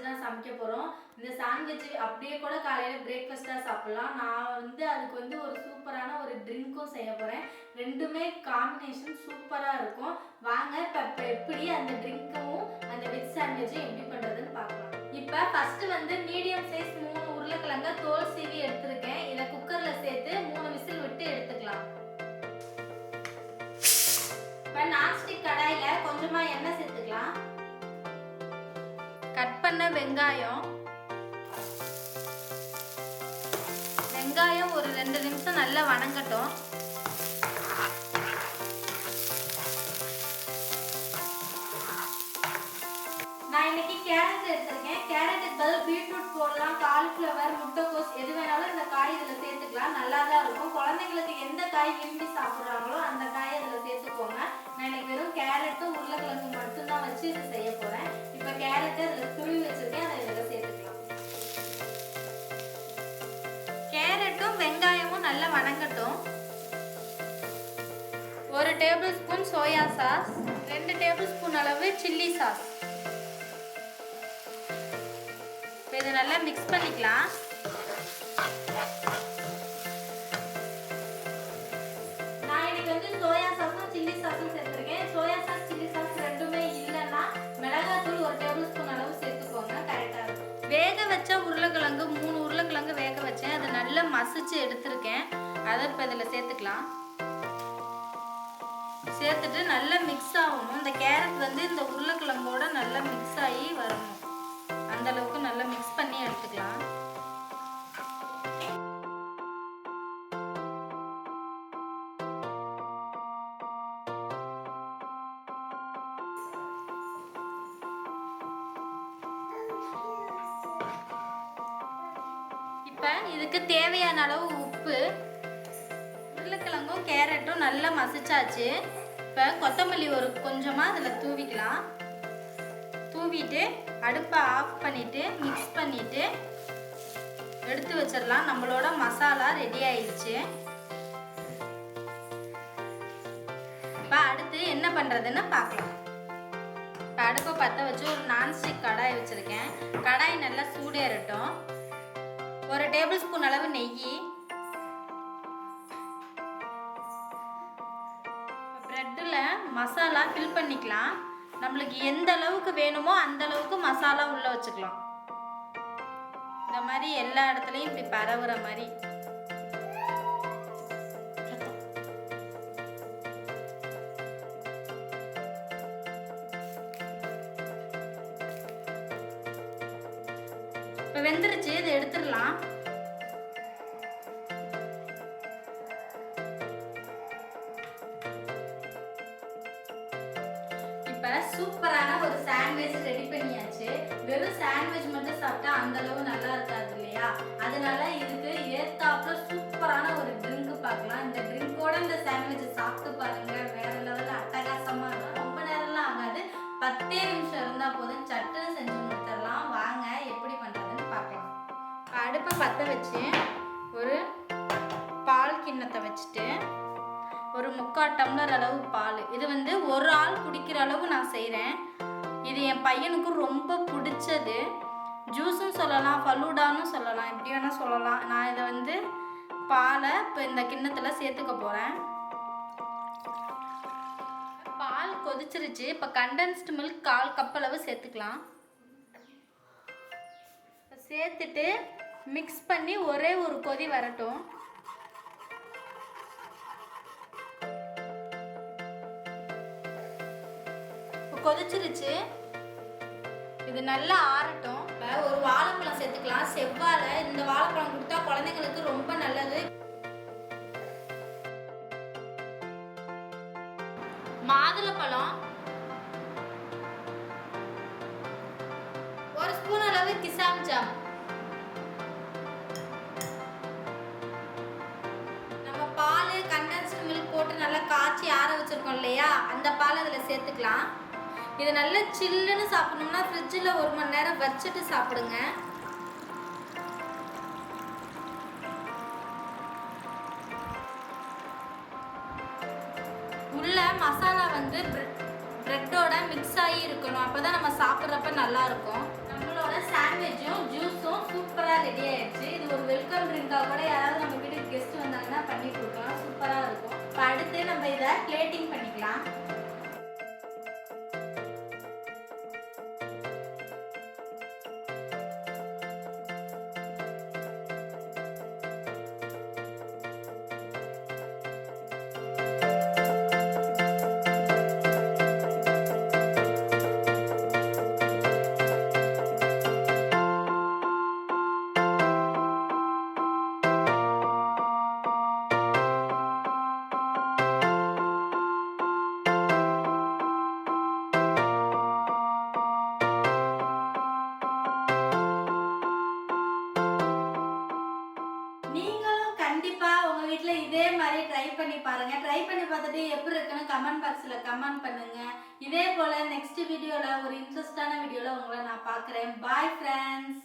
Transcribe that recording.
தான் சமைக்க போகிறோம். இந்த சாண்ட்விச் அப்படியே கூட காலையில் பிரேக்ஃபாஸ்ட்டாக சாப்பிட்லாம். நான் அதுக்கு ஒரு சூப்பரான ஒரு ட்ரிங்க்கும் செய்ய போகிறேன். ரெண்டுமே காம்பினேஷன் சூப்பராக இருக்கும். வாங்க இப்போ எப்படி அந்த ட்ரிங்க்கும் அந்த வெஜ் சாண்ட்விச்சும் எப்படி பண்ணுறதுன்னு பார்க்கலாம். இப்போ ஃபஸ்ட்டு மீடியம் சைஸ் 3 உருளைக்கிழங்க தோல் சீவி எடுத்துருக்கேன். இதை குக்கரில் சேர்த்து 3 விசில் விட்டு எடுத்துக்கலாம். இப்போ நான்ஸ்டிக் கடாயில் கொஞ்சமாக எண்ணெய் சேர்த்துக்கலாம். கட் பண்ண வெங்காயம் ஒரு 2 நிமிஷம் நல்லா வணங்கட்டும். நான் இன்னைக்கு கேரட் எடுத்திருக்கேன். கேரட்டுக்கு பதில் பீட்ரூட் போடலாம், காலிஃப்ளவர், முட்டைக்கோஸ் எது வேணாலும் இந்த காய் இதில் சேர்த்துக்கலாம். நல்லா தான் இருக்கும். குழந்தைங்களுக்கு எந்த காய் விரும்பி சாப்பிட்றாங்களோ அந்த காயை இதில் சேர்த்துக்கோங்க. நான் இன்னைக்கு வெறும் கேரட்டும் உருளைக்கிழங்கு மட்டும்தான் வச்சு இது செய்ய போகிறேன். இப்போ கேரட்டை இதில் துருவி வச்சுருக்கேன், அதை இதில் சேர்த்துக்கலாம். கேரட்டும் வெங்காயமும் நல்லா வணங்கட்டும். 1 table spoon soya sauce, 2 table spoon அளவு சில்லி சாஸ். இதை நல்லா மிக்ஸ் பண்ணிக்கலாம். நான் இன்னைக்கு சோயா சாஸும் சில்லி சாஸும் சேர்த்துருக்கேன். சோயா சாஸ் சில்லி சாஸ் ரெண்டுமே இல்லைன்னா மிளகாத்தூள் 1 டேபிள் ஸ்பூன் அளவு சேர்த்துக்கோங்க, கரெக்டாக இருக்கும். வேக வச்ச உருளைக்கிழங்கு 3 உருளைக்கிழங்கு வேக வச்சேன். அதை நல்லா மசிச்சு எடுத்துருக்கேன். அதை இப்போ இதில் சேர்த்துக்கலாம். சேர்த்துட்டு நல்லா மிக்ஸ் ஆகணும். இந்த கேரட் இந்த உருளைக்கிழங்கோட நல்லா மிக்ஸ் ஆகி வரணும். அந்த அளவுக்கு நல்லா மிக்ஸ் பண்ணி எடுத்துக்கலாம். இப்போ இதுக்கு தேவையான அளவு உப்பு, உருளைக்கிழங்கும் கேரட்டும் நல்லா மசிச்சாச்சு. இப்போ கொத்தமல்லி கொஞ்சமாக அதில் தூவிக்கலாம். தூவிட்டு அடுப்பை ஆஃப் பண்ணிவிட்டு மிக்ஸ் பண்ணிவிட்டு எடுத்து வச்சிடலாம். நம்மளோட மசாலா ரெடி ஆயிடுச்சு. இப்போ அடுத்து என்ன பண்ணுறதுன்னு பார்க்கலாம். இப்போ அடுப்பை பற்ற வச்சு ஒரு நான்ஸ்டிக் கடாய் வச்சுருக்கேன். கடாய் நல்லா சூடேறட்டும். 1 டேபிள் ஸ்பூன் அளவு நெய், ப்ரெட்டில் மசாலா ஃபில் பண்ணிக்கலாம். நம்மளுக்கு எந்த அளவுக்கு வேணுமோ அந்த அளவுக்கு மசாலா உள்ளே வச்சுக்கலாம். இந்த மாதிரி எல்லா இடத்துலையும் இப்படி பரவுற மாதிரி. இப்போ வெந்துருச்சு, இதை எடுத்துடலாம். இப்போ சூப்பரான ஒரு சாண்ட்விச் ரெடி பண்ணியாச்சு. வெறும் சாண்ட்விச் மட்டும் சாப்பிட்டா அந்த அளவு நல்லா இருக்காது இல்லையா? அதனால இதுக்கு ஏத்தாப்புல சூப்பரான ஒரு ட்ரிங்க் பார்க்கலாம். இந்த ட்ரிங்கோட இந்த சாண்ட்விச் சாப்பிட்டு பாருங்க, வேற லெவலில் அட்டகாசமா இருக்கும். ரொம்ப நேரம்லாம் ஆகாது, 10 நிமிஷம் இருந்தால் போதும், சட்டுன்னு செஞ்சு முடிச்சிடலாம். வாங்க எப்படி பண்ணுறதுன்னு பார்க்கலாம். அடுப்பை பற்ற வச்சு ஒரு பால் கிண்ணத்தை வச்சுட்டு ஒரு 3/4 டம்ளர் அளவு பால். இது ஒரு ஆள் குடிக்கிற அளவு நான் செய்கிறேன். இது என் பையனுக்கு ரொம்ப பிடிச்சது. ஜூஸும் சொல்லலாம், ஃபலூடான்னு சொல்லலாம், எப்படி வேணால் சொல்லலாம். நான் இதை பாலை இப்போ இந்த கிண்ணத்தில் சேர்த்துக்க போகிறேன். பால் கொதிச்சிருச்சு. இப்போ கண்டென்ஸ்டு மில்க் 1/4 கப் அளவு சேர்த்துக்கலாம். சேர்த்துட்டு மிக்ஸ் பண்ணி ஒரே ஒரு கொதி வரட்டும். கொதிச்சிருச்சு, இது நல்லா ஆறட்டும். இப்போ ஒரு வாழைப்பழம் சேர்த்துக்கலாம். செவ்வாழை, இந்த வாழைப்பழம் கொடுத்தா குழந்தைங்களுக்கு ரொம்ப நல்லது. மாதுளப்பழம், 1 ஸ்பூன் அளவு கிசாம் ஜாம். நம்ம பால் கண்டென்ஸ்டு மில்க் போட்டு நல்லா காய்ச்சி ஆற வச்சிருக்கோம் இல்லையா, அந்த பால் அதில் சேர்த்துக்கலாம். இது நல்லா சில்லுன்னு சாப்பிடணும்னா ஃப்ரிட்ஜில் 1 மணி நேரம் வச்சுட்டு சாப்பிடுங்க. உள்ள மசாலா பிரெட்டோட மிக்ஸ் ஆகி இருக்கணும். அப்போ தான் நம்ம சாப்பிட்றப்ப நல்லா இருக்கும். நம்மளோட ஒரு வெல்கம் ட்ரிங்காக கூட யாராவது நம்ம வீட்டுக்கு கெஸ்ட் வந்தாங்கன்னா பண்ணி கொடுக்கலாம், சூப்பராக இருக்கும். இப்போ அடுத்து நம்ம இதை பிளேட்டிங் பண்ணிக்கலாம். நீங்களும் கண்டிப்பா உங்க வீட்ல இதே மாதிரி ட்ரை பண்ணி பாருங்க. ட்ரை பண்ணி பார்த்துட்டு எப்படி இருக்குன்னு கமெண்ட் பாக்ஸ்ல கமெண்ட் பண்ணுங்க. இதே போல நெக்ஸ்ட் வீடியோல ஒரு இன்ட்ரெஸ்டான வீடியோல உங்களை நான் பார்க்குறேன். Bye friends.